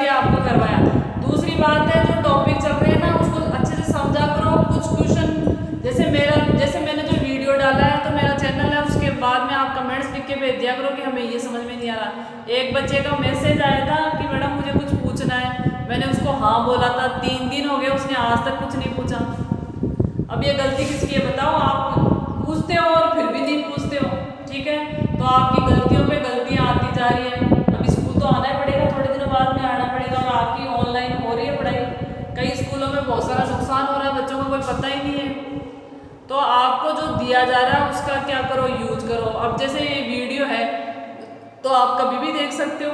बढ़िया आपको करवाया। दूसरी बात है, जो टॉपिक चल रहे हैं ना उसको अच्छे से समझा करो। कुछ क्वेश्चन जैसे मैंने जो वीडियो डाला है तो मेरा चैनल है, उसके बाद में आप कमेंट्स लिख के भेज दिया करो कि हमें ये समझ में नहीं आ रहा। एक बच्चे का मैसेज आया था कि मैडम मुझे कुछ पूछना है, मैंने उसको हाँ बोला था, 3 दिन हो गए उसने आज तक कुछ नहीं पूछा। अब ये गलती किसकी है बताओ? आप पूछते हो और फिर भी नहीं पूछते हो, ठीक है? तो आपकी गलतियों पे गलतियां आती जा रही है। अब स्कूल तो आना ही पड़ेगा, थोड़े दिनों बाद में आना पड़ेगा, और आपकी ऑनलाइन हो रही है पढ़ाई। कई स्कूलों में बहुत सारा नुकसान हो रहा है, बच्चों को कोई पता ही नहीं है। तो आपको जो दिया जा रहा है उसका क्या करो, यूज करो। अब जैसे ये वीडियो है तो आप कभी भी देख सकते हो,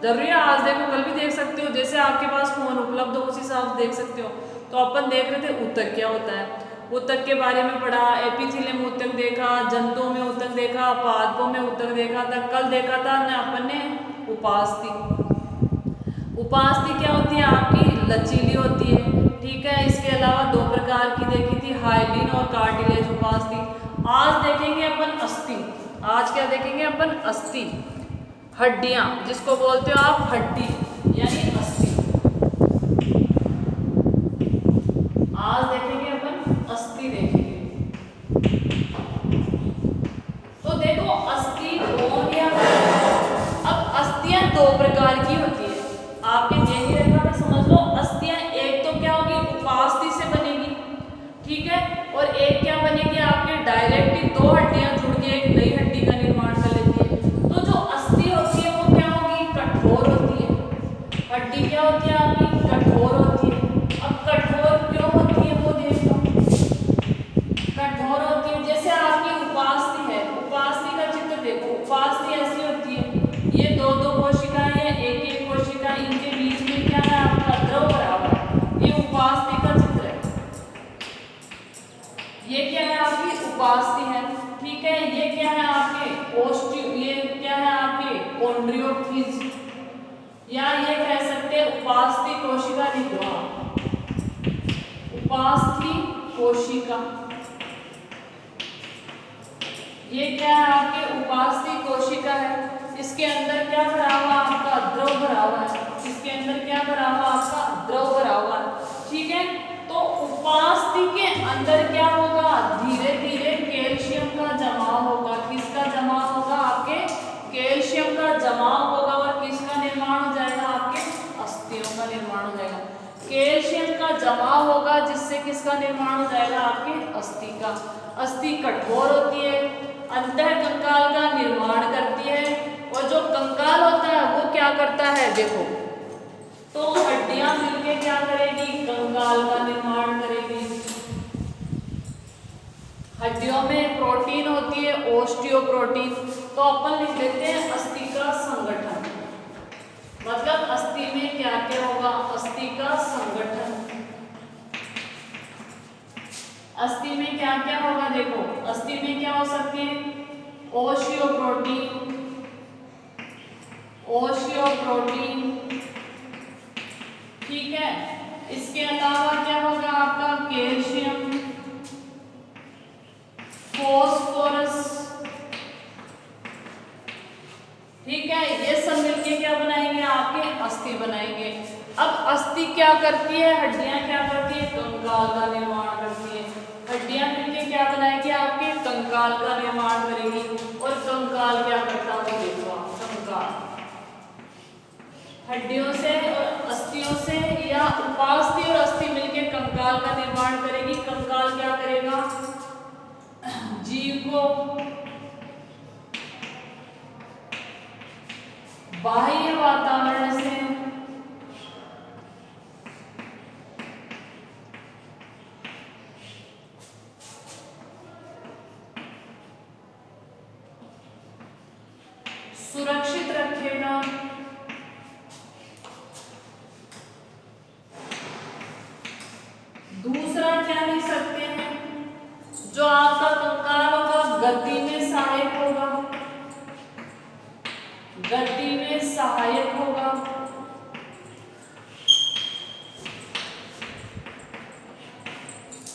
जरूरी है आज देखो कल भी देख सकते हो, जैसे आपके पास फोन उपलब्ध हो उसी हिसाब से देख सकते हो। तो अपन देख रहे थे ऊतक क्या होता है, ऊतक के बारे में पढ़ा, एपिथेलियम ऊतक देखा, जंतुओं में ऊतक देखा, पादपों में ऊतक देखा था। कल देखा था ना अपन ने उपास्थि। उपास्थि क्या होती है? आपकी लचीली होती है, ठीक है? इसके अलावा 2 प्रकार की देखी थी, हाइलिन और कार्टिलेज उपास्थि। आज देखेंगे अपन अस्थि। आज क्या देखेंगे अपन? अस्थि, हड्डियां, जिसको बोलते हो आप हड्डी यानी अस्थि। आज देखेंगे अपन अस्थि देखेंगे। तो देखो अस्थि कौन या अब अस्थियां 2 प्रकार की होती है, आपके जेनी रेखा में समझ लो। अस्थियां एक तो क्या होगी? उपास्थि से बनेगी, ठीक है? और एक क्या बनेगी? आपके डायरेक्टली 2 हड्डियां जुड़ के एक नई हड्डी का निर्माण कर लेती है। तो जो अस्थि होती है वो क्या होगी? कठोर होती है। हड्डी क्या होती है आपकी? कठोर होती है। अब कठोर क्यों होती है वो देखो। कठोर होती है, जैसे आपकी उपास्थि है, उपास्थि का चित्र देखो। उपास्थि ऐसी होती है, ये 2-2 कोशिकाएं हैं, एक-एक कोशिका, इनके बीच में क्या है? आपका द्रव भरा हुआ है। ये उपास्थि का चित्र है। ये क्या है? आपकी उपास्थि है, ठीक है? ये क्या है? आपके ओस्टियो, ये क्या है? आपके कॉन्ड्रियोप्सीज, या ये कह सकते हैं उपास्थि कोशिका। लिख लो आप, उपास्थि कोशिका। ये क्या है? आपके उपास्थि कोशिका है। इसके अंदर क्या भरा हुआ? आपका द्रव भरा हुआ है। इसके अंदर क्या भरा हुआ? आपका द्रव भरा हुआ है, ठीक है? तो उपास्थि के अंदर क्या होगा? धीरे धीरे कैल्शियम का जमाव होगा। किसका जमाव होगा? आपके कैल्शियम का जमाव होगा। और किसका निर्माण हो जाएगा? आपके अस्थियों का निर्माण हो जाएगा। कैल्शियम का जमाव होगा जिससे किसका निर्माण हो जाएगा? आपके अस्थि का। अस्थि कठोर होती है, अंतः कंकाल का निर्माण करती है। और जो कंकाल होता है वो क्या करता है? देखो, तो हड्डियां मिलके क्या करेगी? कंकाल का निर्माण करेगी। हड्डियों में प्रोटीन होती है, ओस्टियोप्रोटीन। तो अपन लिख देते हैं अस्थि का संगठन। मतलब अस्थि में क्या क्या होगा? अस्थि का संगठन। अस्थि में क्या क्या होगा? देखो, अस्थि में क्या हो सकती है? ओस्टियोप्रोटीन, ओस्टियोप्रोटीन, ठीक है? इसके अलावा क्या होगा? आपका कैल्शियम, फॉस्फोरस, ठीक है? ये सब मिलके क्या बनाएंगे? आपके अस्थि बनाएंगे। अब अस्थि क्या करती है? हड्डियां क्या करती है? कंकाल का निर्माण करती है। हड्डियां मिलके क्या बनाएगी? आपके कंकाल का निर्माण करेगी। और कंकाल क्या करता है? देखो आप, कंकाल हड्डियों से और अस्थियों से, या उपास्थि और अस्थि मिलके कंकाल का निर्माण करेगी। कंकाल क्या करेगा? जीव को बाह्य वातावरण से सुरक्षित रखेगा। दूसरा क्या लिख सकते हैं? जो आपका कंकाल होगा गति में सहायक होगा, गति में सहायक होगा।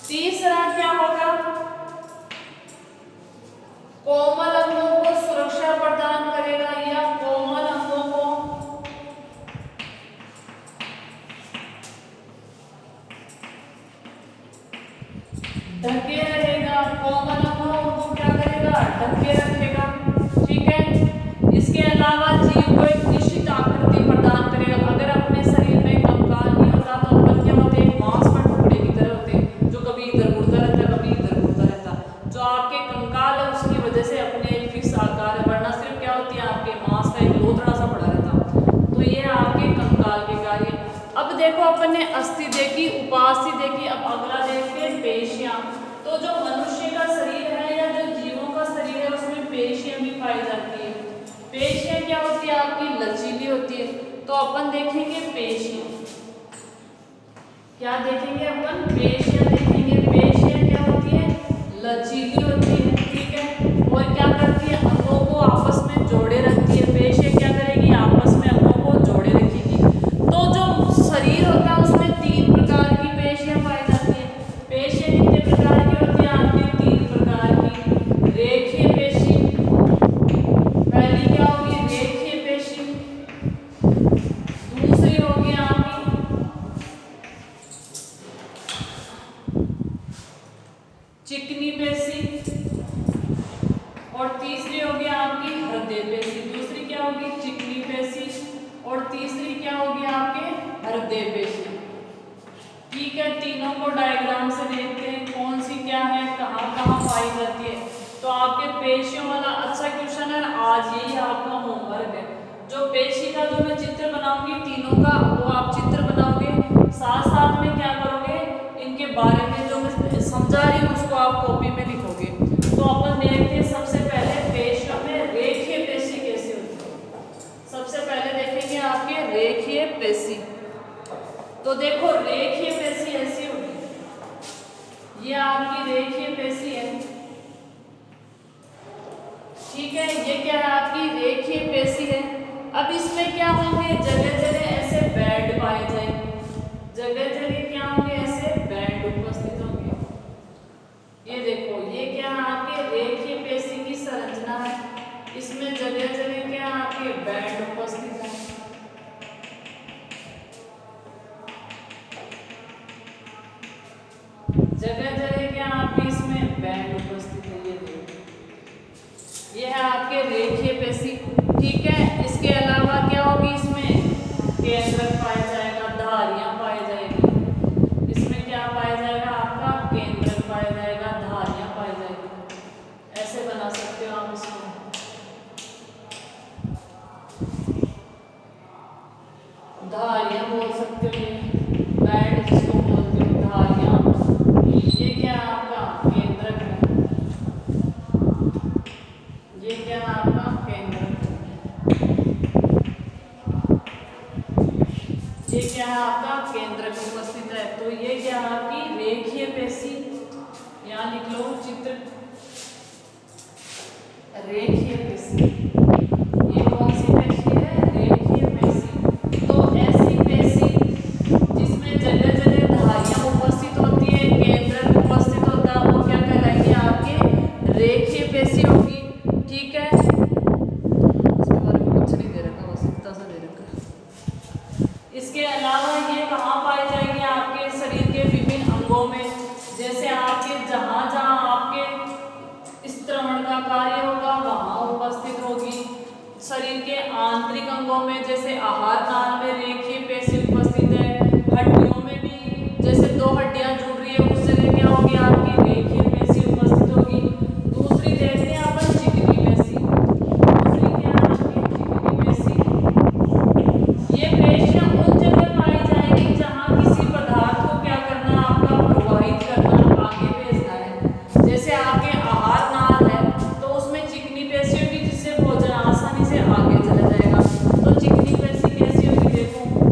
तीसरा क्या होगा? कोमल अंगों को सुरक्षा प्रदान करेगा, या कोमल अंगों को ढके रहेगा, कोमल अंग हो उनको क्या करेगा, ढके रखेगा। ठीक है। इसके अलावा जीव को एक निश्चित आकृति प्रदान करेगा। अगर अपने शरीर में कंकाल नहीं होता तो अपन क्या होते हैं, मांस का टुकड़े की तरह होते हैं, जो कभी इधर उड़ता रहता, कभी इधर उड़ता रहता। जो आपके कंकाल है उसकी वजह से अपने एक फिक्स आकार है, वरना सिर्फ क्या होती है, आपके मांस का एक लोथड़ा सा पड़ा रहता। तो ये आपके कंकाल के कार्य। अब देखो अपन ने अस्थि देखी, उपास्थि देखी, अब अगला देखते हैं पेशियां। तो जो मनुष्य का शरीर है या जो जीवों का शरीर है उसमें पेशियां भी पाई जाती है। पेशियां क्या होती है, आपकी लचीली होती है। तो अपन देखेंगे पेशियां, क्या देखेंगे अपन, पेशियां देखेंगे। पेशियां क्या होती है, लचीली होती है। ठीक है। और क्या करती है, अंगों को आपस में जोड़े रखती है। पेशियां क्या करेगी, आपस में अंगों को जोड़े रखेगी। तो जो शरीर होता है उसमें 3 प्रकार की पेशियां पाई जाती है। पेशियां कितने प्रकार की होती है, आपकी 3 प्रकार की। रेखीय पेशी, पहली क्या होगी, रेखीय पेशी। दूसरी होगी आपकी चिकनी पेशी, और तीसरी होगी आपकी हृदय पेशी। दूसरी क्या होगी, चिकनी पेशी, और तीसरी क्या होगी आपके हृदय पेशी। ठीक है। तीनों को डायग्राम से देखते हैं कौन सी क्या है, कहाँ कहाँ पाई जाती है। तो आपके पेशियों वाला अच्छा क्वेश्चन है, आज यही आपका होमवर्क है। जो पेशी का जो मैं चित्र बनाऊंगी तीनों का, वो आप चित्र बनाओगे, साथ साथ में क्या करोगे, इनके बारे में जो मैं समझा रही हूँ उसको आप कॉपी में लिखोगे। तो अपन देखते हैं सबसे पहले पेशियों में रेखीय पेशी कैसे होती है। सबसे पहले देखेंगे आपके रेखीय पेशी। तो देखो रेखीय पेशी ऐसी होगी, ये आपकी रेखीय पेशी है। ठीक है। ये क्या है, आपकी रेखीय पेशी है। अब इसमें क्या होंगे, जगह जगह ऐसे बैंड पाए जाएंगे। जगह जगह क्या होंगे, ऐसे बैंड उपस्थित होंगे। ये देखो, ये क्या है, आपके रेखीय पेशी की संरचना है। इसमें जगह जगह क्या आपके बैंड उपस्थित है। जगह जगह क्या आपके इसमें बैंड उपस्थित है। ये देखो, ये है आपके रेखीय पेशी। ठीक है। इसके अलावा क्या होगी, इसमें केंद्रक पाया जाएगा, धारियां पाई जाएगी। इसमें क्या पाया जाएगा, आपका केंद्रक पाया जाएगा, धारियां पाई जाएगी। ऐसे बना सकते हो आप इसको, धारियां बोल सकते हो, ये बैंड जिसको बोलते हो, धारियां। ये क्या है आपका केंद्रक है, ये क्या है आपका केंद्रक है, ये क्या है आपका केंद्रक उपस्थित है। तो ये क्या है आपकी रेखीय पेशी। यहाँ लिख लो चित्र, रेखीय पेशी। ये कौन सी पेशी है, रेखीय पेशी। तो ऐसी पेशी जिसमें जगह जगह धारियां उपस्थित होती है, केंद्रक उपस्थित होता है, वो क्या कहलाएगी, आपके रेखीय पेशी होगी। ठीक है। इसके बारे में कुछ नहीं दे रखा, बस इतना सा दे रखा। इसके अलावा ये कहाँ पाई जाएगी, आपके शरीर के विभिन्न अंगों में। जैसे आपके जहाँ जहाँ आपके स्त्रवण का कार्य होगा वहाँ उपस्थित होगी। शरीर के आंतरिक अंगों में जैसे आहार नाल में रेखीय पेशी उपस्थित है। हड्डियों में भी जैसे 2 हड्डियां जुड़ रही है उस जगह क्या होगी, आपकी रेखीय पेशी उपस्थित होगी। दूसरी देखते हैं अपन चिकनी पेशी। दूसरी क्या है आपकी चिकनी पेशी। ये पेशियां उन जगह पाई जाएगी जहाँ किसी पदार्थ को क्या करना, आपका प्रवाहित करना, आगे भेजना है। जैसे आपके आहार नाल है तो उसमें चिकनी पेशी होगी, जिससे भोजन आसानी से आगे चला जाएगा। तो चिकनी पेशी कैसी होगी, देखो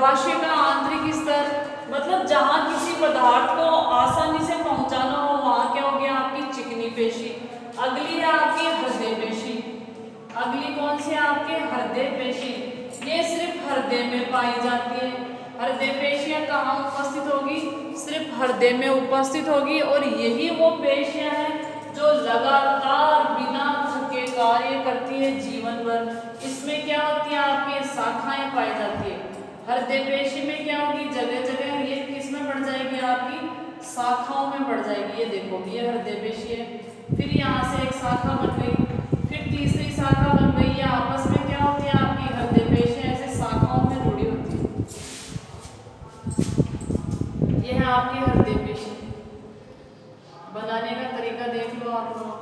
गर्भाशय का आंतरिक स्तर, मतलब जहाँ किसी पदार्थ को आसानी से पहुंचाना हो वहां क्या हो गया आपकी चिकनी पेशी। अगली है आपकी हृदय पेशी। अगली कौन सी है आपके हृदय पेशी, ये सिर्फ हृदय में पाई जाती है। हृदय पेशियां कहाँ उपस्थित होगी, सिर्फ हृदय में उपस्थित होगी और यही वो पेशियां हैं जो लगातार बिना थके कार्य करती है जीवन भर। इसमें क्या होती है आपके शाखाएं पाई जाती है। हृदय पेशी में क्या होगी, जगह जगह ये किस में बढ़ जाएगी आपकी शाखाओं में बढ़ जाएगी। ये देखो ये हृदय पेशी है, फिर यहाँ से एक शाखा बन गई, फिर तीसरी शाखा बन गई। ये आपस में क्या होती है आपकी हृदय पेशियां ऐसे शाखाओं में जुड़ी होती है। ये है आपकी हृदय पेशी। बनाने का तरीका देख लो आप लोग।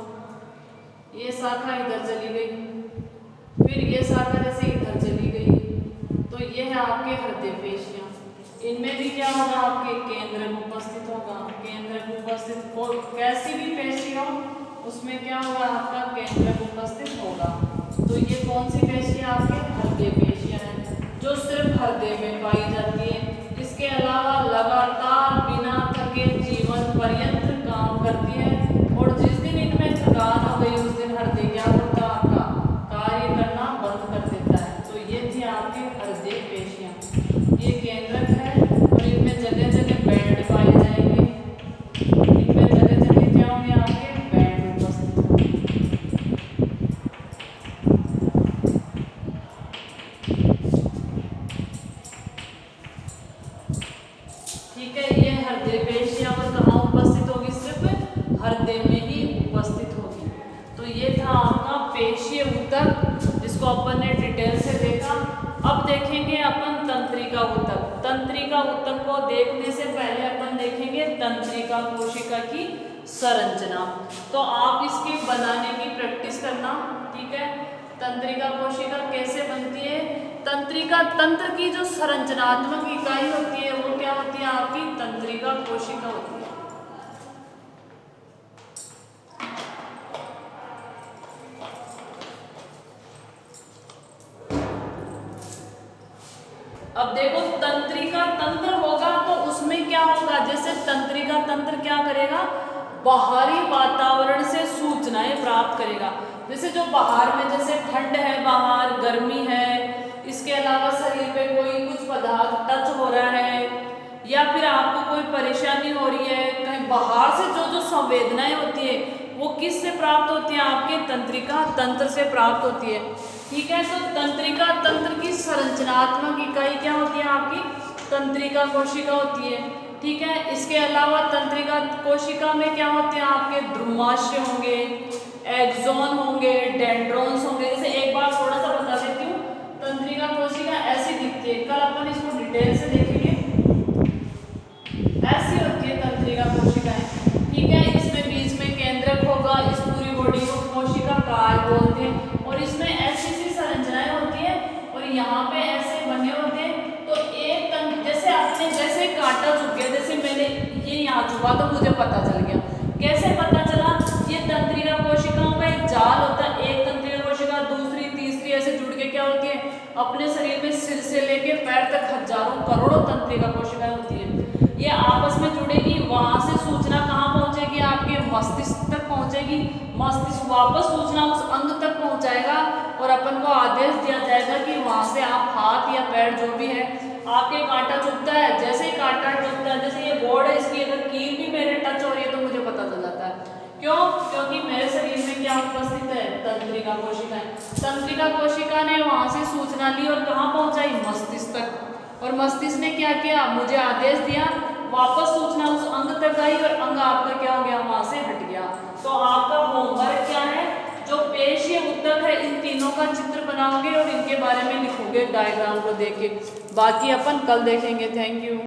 ये शाखा इधर चली गई, फिर ये शाखा जैसे इधर चली गई, तो ये है आपके हृदय पेशियां। इनमें भी क्या होगा आपके केंद्र उपस्थित होगा। केंद्र उपस्थित और कैसी भी पेशी हो उसमें क्या होगा आपका केंद्र उपस्थित होगा। तो ये कौन सी पेशी है आपके हृदय पेशियां हैं जो सिर्फ हृदय में पाई जाती है। इसके अलावा लगातार बिना थके जीवन पर्यंत काम करती है और जिस दिन इनमें थकान हो गई उस दिन हृदय क्या होता है आपका कार्य करना बंद कर देता है। तो ये थी आपकी हृदय पेशियां। ये केंद्रक है और इनमें जगह जगह बैंड पाए जाएंगे। इनमें जगह जगह क्या होंगे आपके बैंड उपस्थित होंगे। ठीक है, ये हृदय पेशियां और कहाँ उपस्थित होगी, सिर्फ हृदय में ही उपस्थित होगी। तो ये था आपका पेशीय ऊतक जिसको अपन ने डिटेल से देखा। अब देखेंगे अपन तंत्रिका ऊतक। तंत्रिका ऊतक को देखने से पहले अपन देखेंगे तंत्रिका कोशिका की संरचना। तो आप इसके बनाने की प्रैक्टिस करना, ठीक है। तंत्रिका कोशिका कैसे बनती है, तंत्रिका तंत्र की जो संरचनात्मक इकाई होती है वो क्या होती है आपकी तंत्रिका कोशिका होती है। अब देखो तंत्रिका तंत्र होगा तो उसमें क्या होगा, जैसे तंत्रिका तंत्र क्या करेगा, बाहरी वातावरण से सूचनाएं प्राप्त करेगा। जैसे जो बाहर में जैसे ठंड है, बाहर गर्मी है, इसके अलावा शरीर पे कोई कुछ पदार्थ टच हो रहा है या फिर आपको कोई परेशानी हो रही है, कहीं बाहर से जो जो संवेदनाएं होती है वो किस से प्राप्त होती है, आपके तंत्रिका तंत्र से प्राप्त होती है। ठीक है, तो तंत्रिका तंत्र की संरचनात्मक इकाई क्या होती है आपकी तंत्रिका कोशिका होती है। ठीक है, इसके अलावा तंत्रिका कोशिका में क्या होते हैं आपके ध्रुमाशय होंगे, एक्सोन होंगे, डेंड्रोन्स होंगे। जैसे एक बार थोड़ा सा बता देती हूँ, तंत्रिका कोशिका ऐसी दिखती है, कल अपन इसको डिटेल से देखेंगे। ऐसी होती है तंत्रिका कोशिकाएं। ठीक है, इसमें बीच में केंद्रक होगा, इस पूरी बॉडी को कोशिका काय बोलते हैं और इसमें ऐसी संरचनाएं होती है और यहाँ पे ऐसे बने होते हैं। तो एक जैसे आपने जैसे कांटा चुभ गया, जैसे मैंने ये यहाँ चुभा तो मुझे पता चल गया। कैसे पता चला, ये तंत्रिका कोशिकाओं का एक जाल होता है। एक तंत्रिका कोशिका दूसरी तीसरी ऐसे जुड़ के क्या होती है, अपने शरीर में सिर से लेके पैर तक हजारों करोड़ों तंत्रिका कोशिकाएं होती है। ये आपस में जुड़ेगी, वहां से सूचना कहाँ पहुंचेगी, आपके मस्तिष्क तक पहुंचेगी। मस्तिष्क वापस सूचना उस अंग तक पहुंचाएगा और अपन को आदेश दिया जाएगा कि वहां से आप हाथ या पैर जो भी है, आपके कांटा चुभता है, जैसे ही कांटा चुभता है, जैसे ये बोर्ड है, इसकी अगर कील भी मेरे टच हो रही है तो मुझे पता चल जाता है। क्यों? क्योंकि मेरे शरीर में क्या उपस्थित है, तंत्रिका कोशिकाएं। तंत्रिका कोशिका ने वहां से सूचना ली और कहाँ पहुंचाई, मस्तिष्क तक। और मस्तिष्क ने क्या किया, मुझे आदेश दिया, वापस सूचना उस अंग तक आई और अंग आपका क्या हो गया, वहां से हट गया। तो आपका होमवर्क क्या है, जो पेशीय ऊतक है इन तीनों का चित्र बनाओगे और इनके बारे में लिखोगे डायग्राम को देख के। बाकी अपन कल देखेंगे। Thank you.